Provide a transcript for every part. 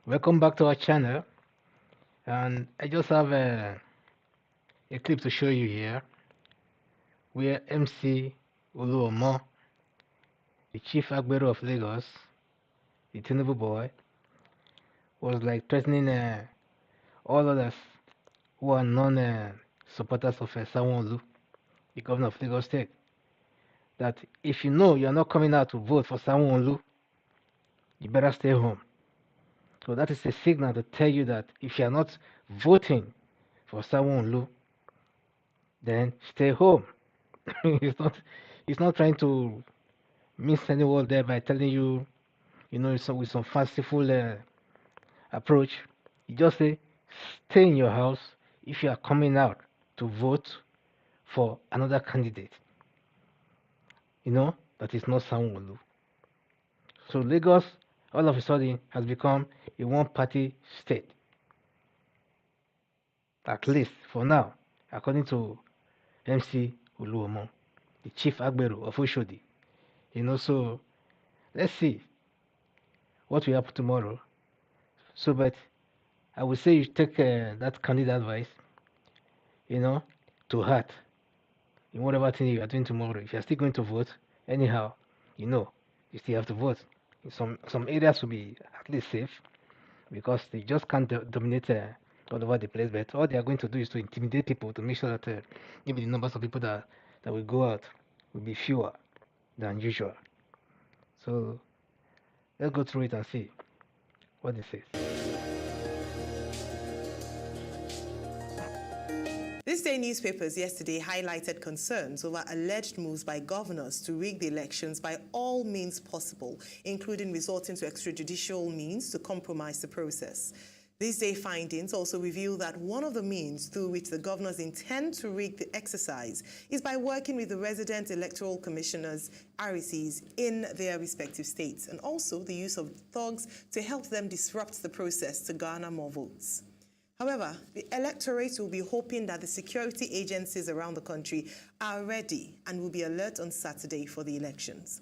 Welcome back to our channel, and I just have a clip to show you here where MC Oluomo, the chief AGBERO of Lagos, the TINUBU boy, was like threatening all others who are non-supporters of Sanwo, the governor of Lagos State, that if you know you're not coming out to vote for Sanwo, you better stay home. So that is a signal to tell you that if you're not voting for Sanwo, then stay home. He's not trying to miss any word there by telling you, with some fanciful approach. You just say, stay in your house if you are coming out to vote for another candidate. That is not Sanwo-Olu. So Lagos, all of a sudden, has become a one-party state. At least for now, according to MC Oluomo, the chief AGBERO of Oshodi. So let's see what will happen tomorrow. So, but I would say you take that candid advice, to heart in whatever thing you are doing tomorrow. If you are still going to vote, anyhow, you still have to vote. In some areas will be at least safe because they just can't dominate all over the place. But all they are going to do is to intimidate people to make sure that maybe the numbers of people that will go out will be fewer than usual. So let's go through it and see what it says. This day newspapers yesterday highlighted concerns over alleged moves by governors to rig the elections by all means possible, including resorting to extrajudicial means to compromise the process. These day findings also reveal that one of the means through which the governors intend to rig the exercise is by working with the resident electoral commissioners, RECs, in their respective states, and also the use of thugs to help them disrupt the process to garner more votes. However, the electorate will be hoping that the security agencies around the country are ready and will be alert on Saturday for the elections.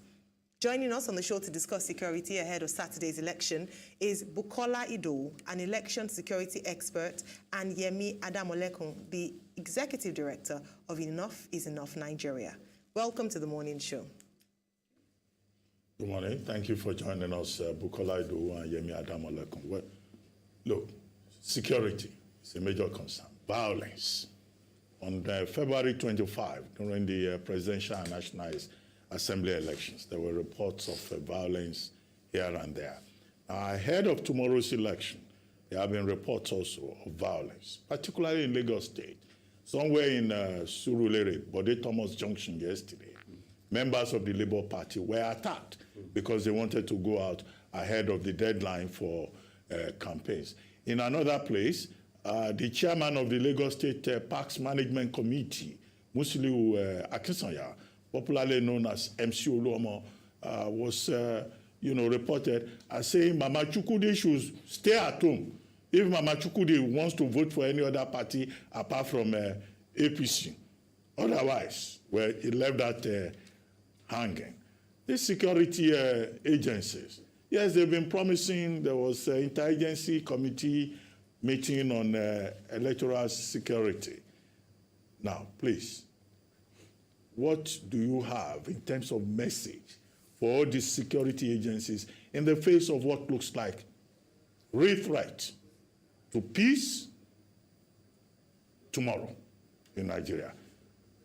Joining us on the show to discuss security ahead of Saturday's election is Bukola Ido, an election security expert, and Yemi Adamolekun, the executive director of Enough is Enough Nigeria. Welcome to the morning show. Good morning. Thank you for joining us, Bukola Ido and Yemi Adamolekun. Well, look, security is a major concern. Violence. On February 25, during the Presidential and National Assembly elections, there were reports of violence here and there. Ahead of tomorrow's election, there have been reports also of violence, particularly in Lagos State. Somewhere in Surulere, Bode Thomas Junction yesterday, members of the Labour Party were attacked because they wanted to go out ahead of the deadline for campaigns. In another place, the chairman of the Lagos State Parks Management Committee, Musiliu Akinsanya, popularly known as MC Oluomo, was reported as saying Mama Chukwudi should stay at home if Mama Chukwudi wants to vote for any other party apart from APC. Otherwise, well, he left that hanging. These security agencies, yes, they've been promising. There was an interagency committee meeting on electoral security. Now, please, what do you have in terms of message for all these security agencies in the face of what looks like real threat to peace tomorrow in Nigeria?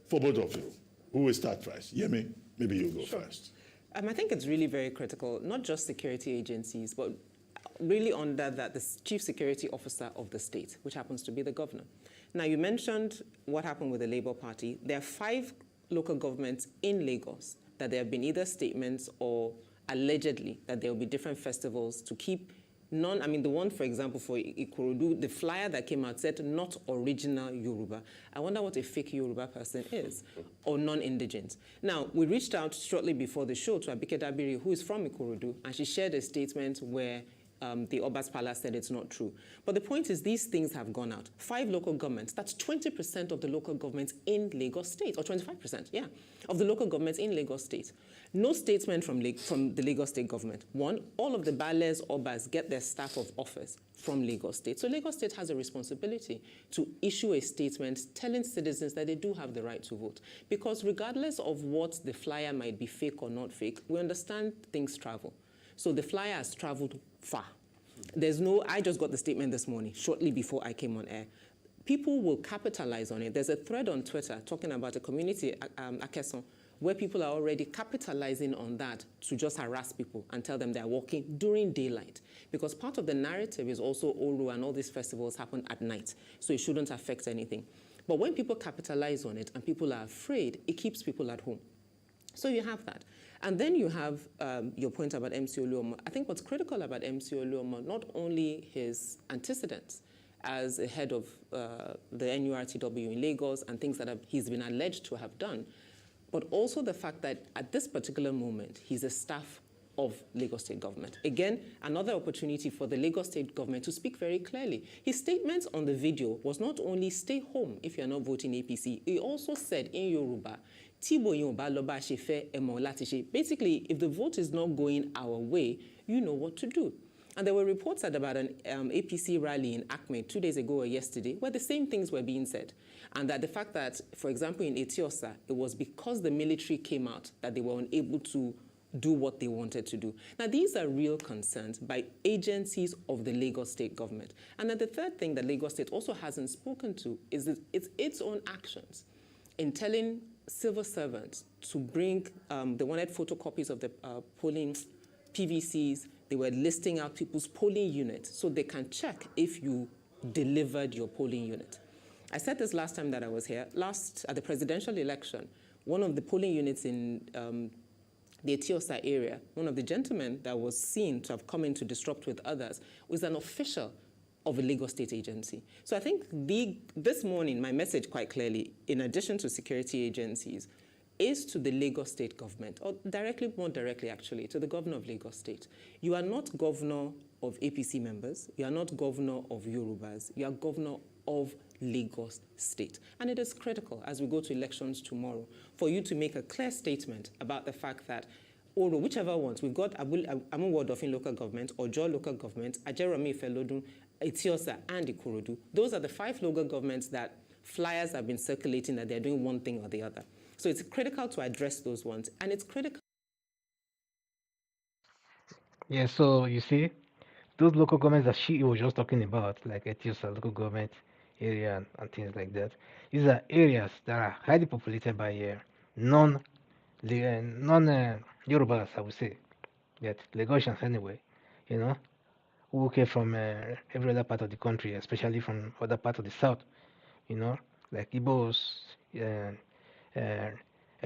For both of you, who will start first? Yemi, maybe you go first. I think it's really very critical, not just security agencies, but really under that, the chief security officer of the state, which happens to be the governor. Now, you mentioned what happened with the Labour Party. There are 5 local governments in Lagos that there have been either statements or allegedly that there will be different festivals to keep the one, for example, for Ikorodu, the flyer that came out said not original Yoruba. I wonder what a fake Yoruba person is, or non-indigent. Now, we reached out shortly before the show to Abike Dabiri, who is from Ikorodu, and she shared a statement where the Oba's Palace said it's not true. But the point is these things have gone out. 5 local governments, that's 20% of the local governments in Lagos State, or 25%, yeah, of the local governments in Lagos State. No statement from the Lagos State government. One, all of the Bales, Obas get their staff of office from Lagos State. So Lagos State has a responsibility to issue a statement telling citizens that they do have the right to vote. Because regardless of what the flyer might be fake or not fake, we understand things travel. So the flyer has traveled far. There's no, I just got the statement this morning, shortly before I came on air. People will capitalize on it. There's a thread on Twitter talking about a community, Akeson, where people are already capitalizing on that to just harass people and tell them they're walking during daylight. Because part of the narrative is also Olu and all these festivals happen at night, so it shouldn't affect anything. But when people capitalize on it and people are afraid, it keeps people at home. So you have that. And then you have your point about MC Oluomo. I think what's critical about MC Oluomo, not only his antecedents as a head of the NURTW in Lagos and things that he's been alleged to have done, but also the fact that at this particular moment, he's a staff of Lagos State government. Again, another opportunity for the Lagos State government to speak very clearly. His statement on the video was not only stay home if you're not voting APC, he also said in Yoruba, basically, if the vote is not going our way, you know what to do. And there were reports about an APC rally in Acme 2 days ago or yesterday where the same things were being said. And that the fact that, for example, in Etiosa, it was because the military came out that they were unable to do what they wanted to do. Now, these are real concerns by agencies of the Lagos State government. And then the third thing that Lagos State also hasn't spoken to is its own actions in telling civil servants to bring, they wanted photocopies of the polling PVCs. They were listing out people's polling units so they can check if you delivered your polling unit. I said this last time that I was here. At the presidential election, one of the polling units in the Etiosa area, one of the gentlemen that was seen to have come in to disrupt with others was an official of a Lagos State agency. So I think this morning, my message quite clearly, in addition to security agencies, is to the Lagos State government, or more directly actually, to the governor of Lagos State. You are not governor of APC members, you are not governor of Yorubas, you are governor of Lagos State. And it is critical as we go to elections tomorrow for you to make a clear statement about the fact that, or whichever ones, we've got Amuwodofin local government, Ojo local government, Ajeromi Felodun, Etiosa, and Ikorodu. Those are the 5 local governments that flyers have been circulating that they're doing one thing or the other. So it's critical to address those ones, and it's critical. Yeah, so you see, those local governments that she was just talking about, like Etiosa local government area and things like that, these are areas that are highly populated by non-Yorubas, I would say, that Lagosians anyway, who came from every other part of the country, especially from other parts of the south, like Igbos,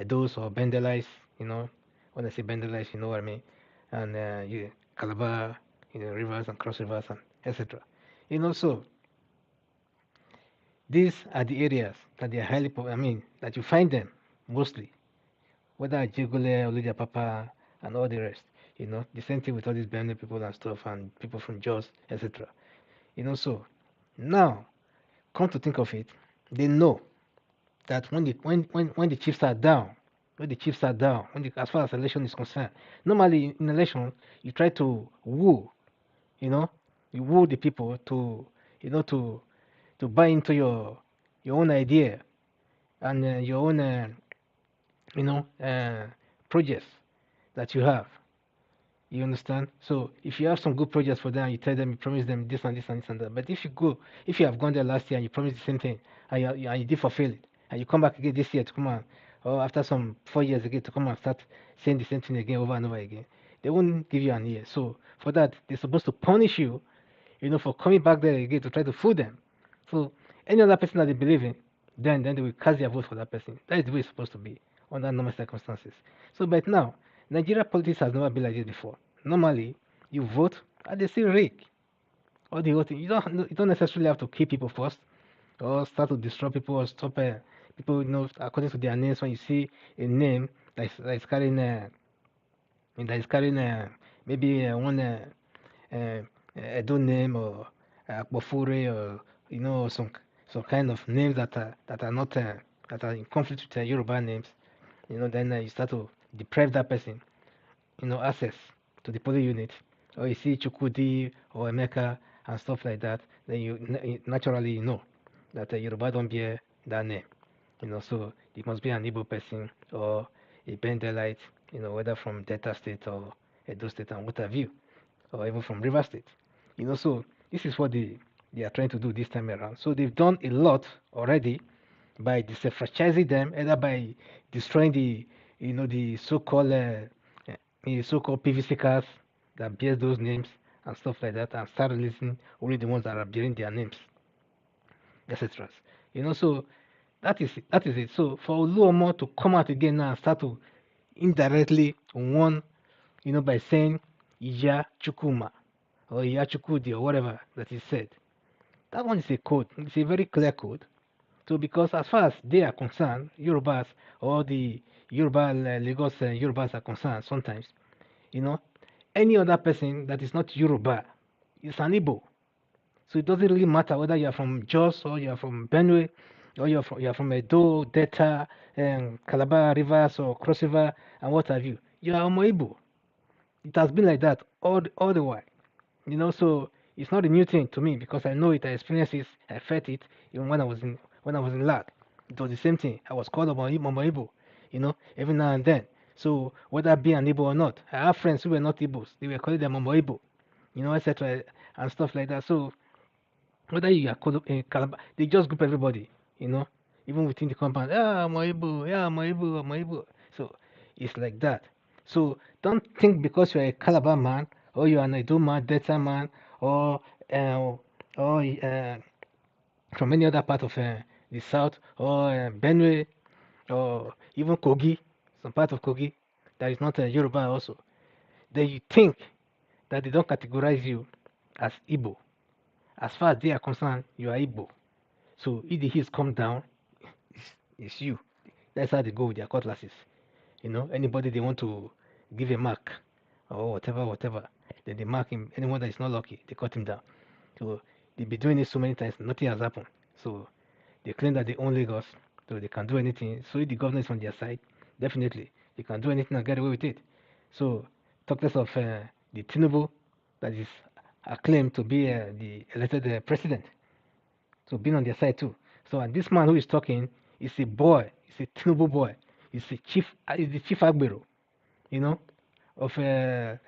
those or Bendelais, when I say Bendelais, you know what I mean, and Calabar, rivers and cross rivers and etc. So these are the areas that they are highly, that you find them mostly, whether Jigule, Oluja Papa, and all the rest. The same thing with all these Benin people and stuff, and people from Jos, etc. So now, come to think of it, they know that when the chiefs are down, as far as election is concerned, normally in election you try to woo, you woo the people to, to buy into your own idea and your own, projects that you have. You understand? So if you have some good projects for them, you tell them, you promise them this and this and this and that. But if you have gone there last year and you promised the same thing and you did fulfill it, and you come back again this year to come on, or after some 4 years again to come and start saying the same thing again over and over again, they won't give you an ear. So for that, they're supposed to punish you, for coming back there again to try to fool them. So any other person that they believe in, then they will cast their vote for that person. That is the way it's supposed to be under normal circumstances. So but now, Nigeria politics has never been like this before. Normally, you vote and they still rig. All the whole thing. You don't necessarily have to kill people first, or start to destroy people, or stop people. According to their names. When you see a name that is carrying maybe one Edo name or Bofure or some kind of names that are not that are in conflict with Yoruba names, then you start to deprive that person, access to the polling unit, or you see Chukudi or Emeka and stuff like that, then you naturally know that Yoruba don't bear that name, so it must be an Igbo person or a Bendelite, whether from Delta State or Edo State and what have you, or even from River State, so this is what they are trying to do this time around. So they've done a lot already by disenfranchising them, either by destroying the so-called PVC cards that bears those names and stuff like that, and start releasing only the ones that are bearing their names, etc. So that is it. So for Oluomo to come out again now and start to indirectly warn, by saying Iya Chukuma or Iya Chukudi or whatever that is said, that one is a code. It's a very clear code. So because as far as they are concerned, Yorubas or the Lagos Yorubas are concerned, sometimes, any other person that is not Yoruba is an Igbo. So it doesn't really matter whether you are from Jos or you are from Benue or you are from Edo, Delta, Calabar Rivers or Cross River and what have you. You are Omo Igbo. It has been like that all the while. So it's not a new thing to me because I know it, I experienced it, I felt it even when I was in lag. It was the same thing. I was called Omo Igbo, every now and then. So whether be an Igbo or not, I have friends who were not Igbos. They were calling them Omo Igbo, etc. and stuff like that. So whether you are called in Calabar, they just group everybody, even within the compound. Yeah, Omo Igbo, yeah, Omo Igbo, Omo Igbo. So it's like that. So don't think because you're a Calabar man or you're an Edo man, Delta man, or uh, or from any other part of the south or Benue or even Kogi, some part of Kogi that is not Yoruba also, then you think that they don't categorize you as Igbo. As far as they are concerned, you are Igbo. So if the heat come down, it's you. That's how they go with their cutlasses. Anybody they want to give a mark or whatever, then they mark him. Anyone that is not lucky, they cut him down. So they've been doing it so many times, nothing has happened. So they claim that they own Lagos, so they can do anything. So if the government is on their side, definitely they can do anything and get away with it. So talk less of the TINUBU that is acclaimed to be the elected president. So being on their side too. So and this man who is talking is a boy, he's a TINUBU boy, he's the chief AGBERO, of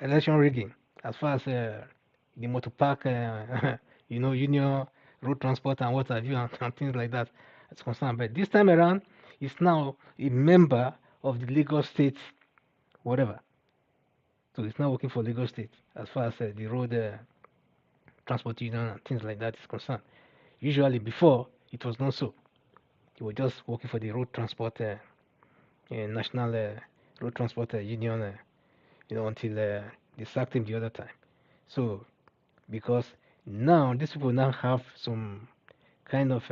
election rigging as far as the motor park, union, road transport and what have you, and things like that is concerned. But this time around, he's now a member of the Lagos State, whatever. So he's now working for Lagos State as far as the road transport union and things like that is concerned. Usually before, it was not so. He was just working for the road transport, national road transport union, until they sacked him the other time. So because now these people now have some kind of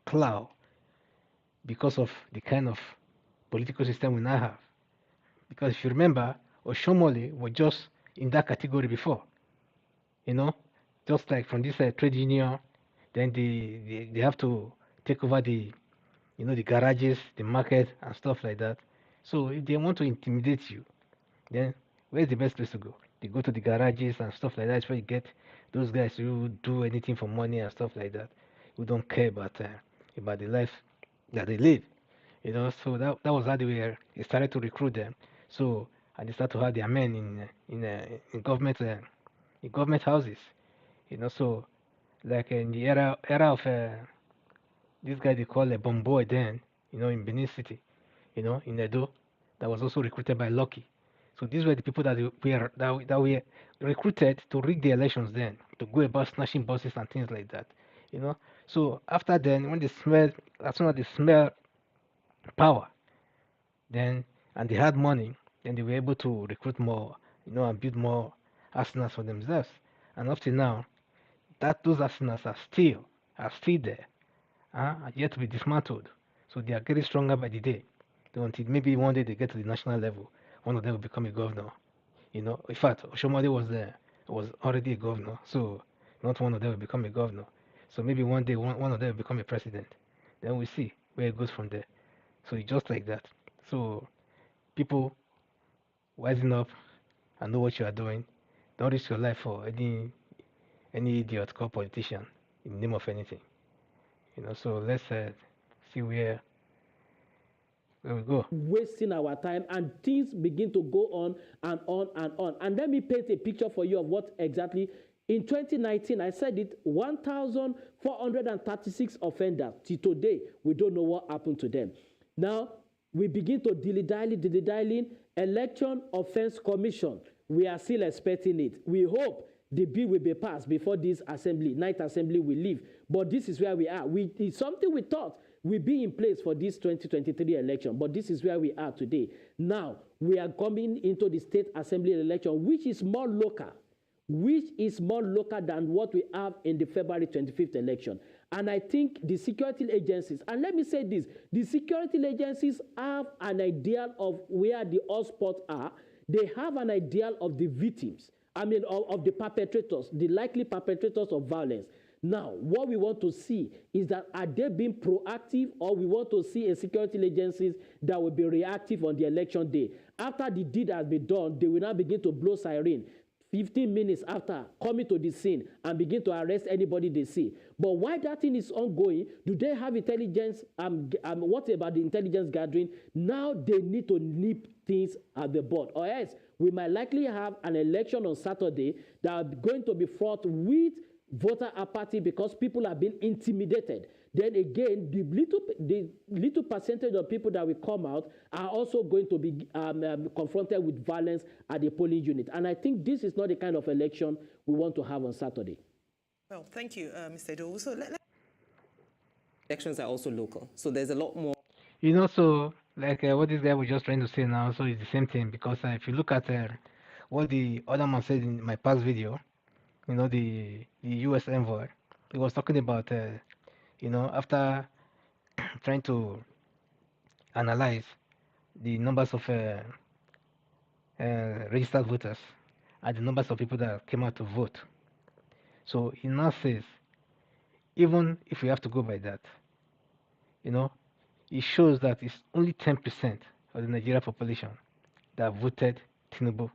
clout because of the kind of political system we now have. Because if you remember, Oshomole was just in that category before, just like from this trade union, then they have to take over the garages, the market and stuff like that. So if they want to intimidate you, then where's the best place to go? They go to the garages and stuff like that. It's where you get those guys who do anything for money and stuff like that, who don't care about the life that they live. So that was how they started to recruit them. So and they start to have their men in government houses. So like in the era of this guy they call a Bomboy then, in Benin City, in Edo, that was also recruited by Lucky. So these were the people that were recruited to rig the elections then, to go about snatching buses and things like that. So after then, as soon as they smell power, then and they had money, then they were able to recruit more, and build more arsenals for themselves. And up to now, those arsenals are still there, are yet to be dismantled. So they are getting stronger by the day. Until maybe one day they get to the national level, one of them will become a governor. In fact, Oshomole was already a governor, so not one of them will become a governor. So maybe one day one of them will become a president. Then we see where it goes from there. So it's just like that. So people wising up and know what you are doing. Don't risk your life for any idiot called politician in the name of anything. So let's see where we go. Wasting our time, and things begin to go on and on and on. And let me paint a picture for you of what exactly. In 2019, I said it, 1,436 offenders. Till today, we don't know what happened to them. Now, we begin to dilly-dallying. Election Offense Commission, we are still expecting it. We hope the bill will be passed before this assembly, night assembly will leave. But this is where we are. It's something we thought will be in place for this 2023 election, but this is where we are today. Now, we are coming into the state assembly election, which is more local than what we have in the February 25th election. And I think the security agencies, and let me say this, the security agencies have an idea of where the hotspots are. They have an idea of the victims, of the perpetrators, the likely perpetrators of violence. Now, what we want to see is that are they being proactive, or we want to see a security agencies that will be reactive on the election day. After the deed has been done, they will now begin to blow siren 15 minutes after coming to the scene and begin to arrest anybody they see. But while that thing is ongoing, do they have intelligence? What about the intelligence gathering? Now they need to nip things at the bud, or else we might likely have an election on Saturday that are going to be fraught with voter apathy because people are being intimidated. Then again, the little percentage of people that will come out are also going to be confronted with violence at the polling unit. And I think this is not the kind of election we want to have on Saturday. Well, thank you, Mr. Dowu. So Elections are also local, so there's a lot more. So like what this guy was just trying to say now, so it's the same thing, because if you look at what the other man said in my past video, the U.S. envoy, he was talking about, after trying to analyze the numbers of registered voters and the numbers of people that came out to vote. So he now says, even if we have to go by that, it shows that it's only 10% of the Nigerian population that voted TINUBU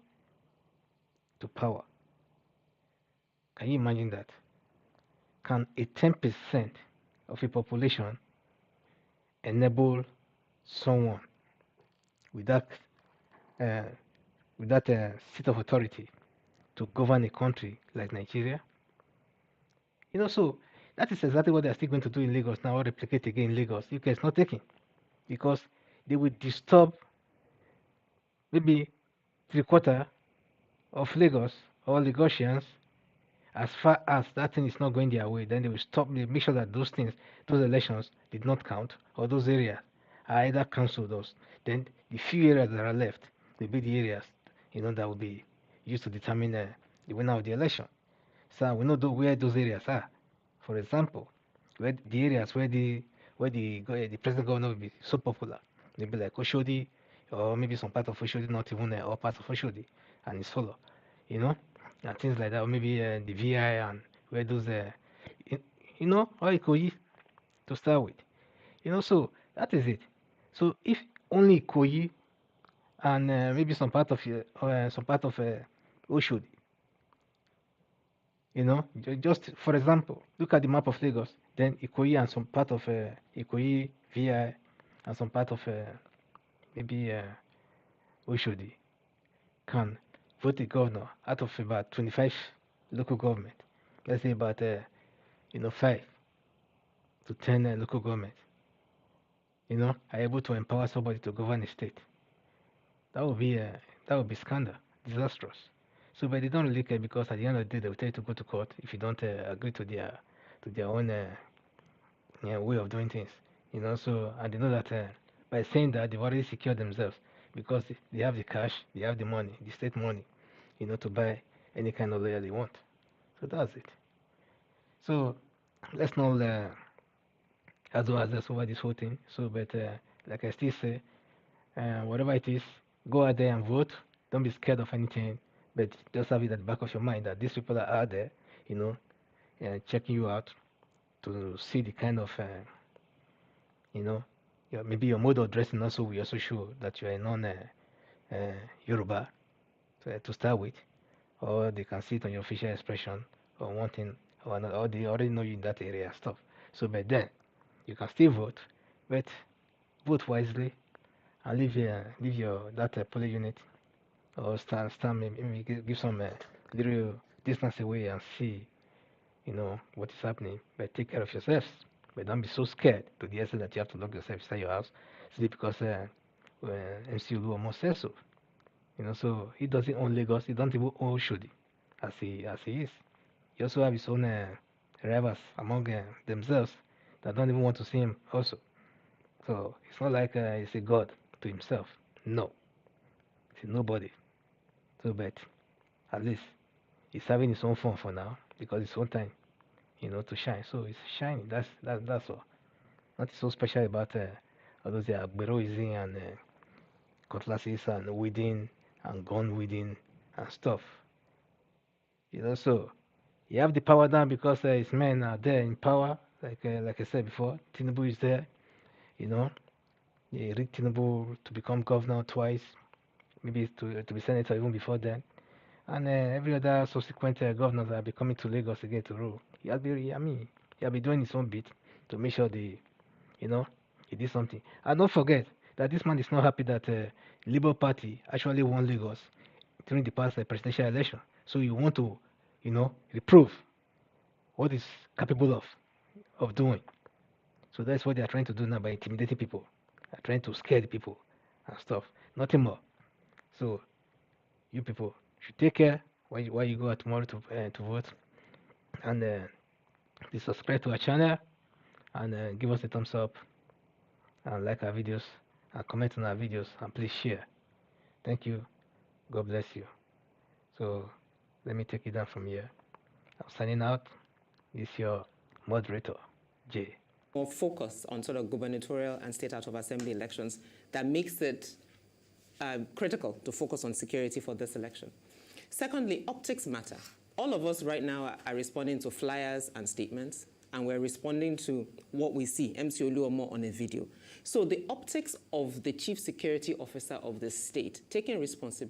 to power. Can you imagine that? Can a 10% of a population enable someone with that seat of authority to govern a country like Nigeria? So that is exactly what they're still going to do in Lagos now, or replicate again in Lagos. UK is not taking, because they will disturb maybe 3/4 of Lagos or Lagosians. As far as that thing is not going their way, then they will stop, they make sure that those elections did not count, or those areas are either cancelled. Then the few areas that are left will be the areas, that will be used to determine the winner of the election. So we know where those areas are. For example, where the areas where the president governor will be so popular, maybe like Oshodi, or maybe some part of Oshodi, not even all parts of Oshodi, and it's follow, and things like that, or maybe the VI, and where those, or Ikoyi to start with, so that is it. So if only Ikoyi and maybe some part of Oshodi, just for example, look at the map of Lagos, then Ikoyi and some part of Ikoyi, VI, and some part of maybe Oshodi can vote a governor out of about 25 local government. Let's say about 5 to 10 local government, are able to empower somebody to govern a state. That would be scandal, disastrous. So, but they don't really care, because at the end of the day, they will tell you to go to court if you don't agree to their own way of doing things. So, and they know that by saying that, they've already secured themselves, because they have the cash, they have the money, the state money, to buy any kind of lawyer they want. So that's it. So let's not as well as over this whole thing. So, but like I still say, whatever it is, go out there and vote. Don't be scared of anything. But just have it at the back of your mind that these people are out there, checking you out to see the kind of, maybe your mode of dressing also will also show that you are a non-Yoruba to start with, or they can see it on your facial expression or one thing or another, or they already know you in that area and stuff. So, but then you can still vote, but vote wisely and leave your that polling unit or stand maybe give some little distance away and see what is happening. But take care of yourselves. But don't be so scared to the extent that you have to lock yourself inside your house simply because MC Oluomo says so. So he doesn't own Lagos. He don't even own Shodi as he is. He also have his own rivals among themselves that don't even want to see him also. So it's not like he's a god to himself. No, he's nobody. So, but at least he's having his own fun for now because it's own time, to shine. So it's shining. That's all. Nothing so special about all those AGBERO and cutlasses and weeding and gun weeding and stuff. So you have the power now because his men are there in power. Like I said before, TINUBU is there. They rigged TINUBU to become governor twice, maybe to be senator even before then. And every other subsequent governors will be coming to Lagos again to rule. He'll be doing his own bit to make sure he did something. And don't forget that this man is not happy that Labour Party actually won Lagos during the past presidential election. So you want to, reprove what is capable of doing. So that's what they are trying to do now by intimidating people. They're trying to scare the people and stuff. Nothing more. So you people should take care when you go out tomorrow to vote, and please subscribe to our channel and give us a thumbs up and like our videos and comment on our videos and please share. Thank you. God bless you. So let me take it down from here. I'm signing out. This is your moderator, Jay. More focus on sort of gubernatorial and state House of Assembly elections that makes it critical to focus on security for this election. Secondly, optics matter. All of us right now are responding to flyers and statements, and we're responding to what we see, MC Oluomo on a video. So the optics of the chief security officer of the state taking responsibility